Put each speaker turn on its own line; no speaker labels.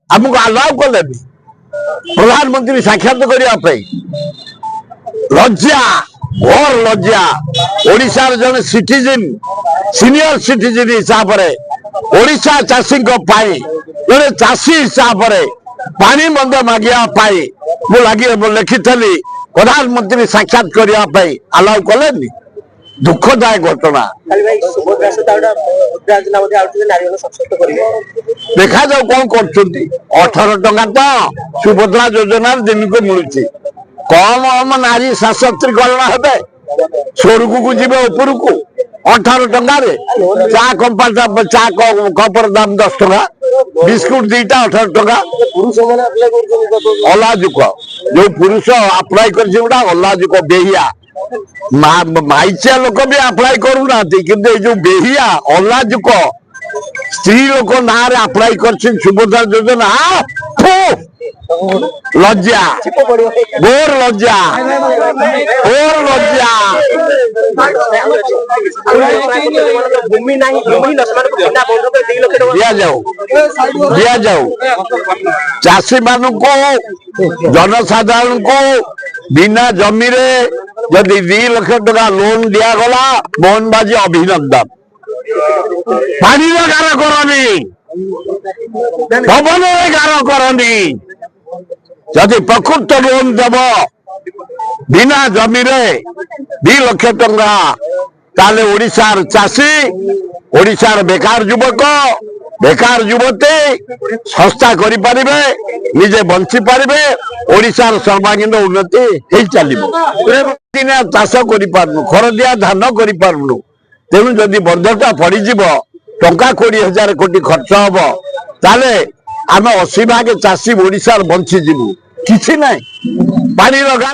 आमको अलाउ कले प्रधानमंत्री साक्षात करने लज्जा घोर लज्जा ओडिशार जन सिटीजन सीनियर सिटीजन हिसाब से ओडिशा चाषी जड़े चाषी हिसाब से पानी बंद मागिया लगे लिखी प्रधानमंत्री साक्षात करने अलाउ कले दुखदायक घटना देखा जाऊ कौन कर 18 टंका तो सुभद्रा योजना दिन को मिलूची कम हम नारी सशक्तिकरण हे स्वर्ग को जी ऊपर को 18 टंका चा कपर दाम 10 टंका बिस्कुट 2टा 18 टंका अलाजुक जो पुरुष अप्लाई कर अलाजुक बेहिया माइचिया लोक भी अप्लाई करूना जो बेहिया अलाजुक स्त्री लोक ना अप्लाई कर सुभद्रा योजना लज्जा घोर लज्जा घोर लज्जा दिया जाऊ चाषी मान को जनसाधारण को बिना जमी रे जदि 2 लाख टका लोन दिगला मोहनबाजी अभिनंदन पानी गार करनी भवन गार करनी जदि प्रकृत लोन देव बिना जमी रे 2 लाख टका ताले ओडिशार चाषी ओडिशार बेकार युवक बेकार युवती संस्था करि परिबे निजे बंची परिबे ओडिशार सर्वांगीन उन्नति हे चलिबो दिना चाष करि पारनु खरदिया धान करि पारनु तेनु जदि बंधटा पड़ी जीव टंका 20,000 कोटी खर्च हम ताले आम 80 भाग चाषी ओडिशार बंची जीवु किछि नै पानी लगा।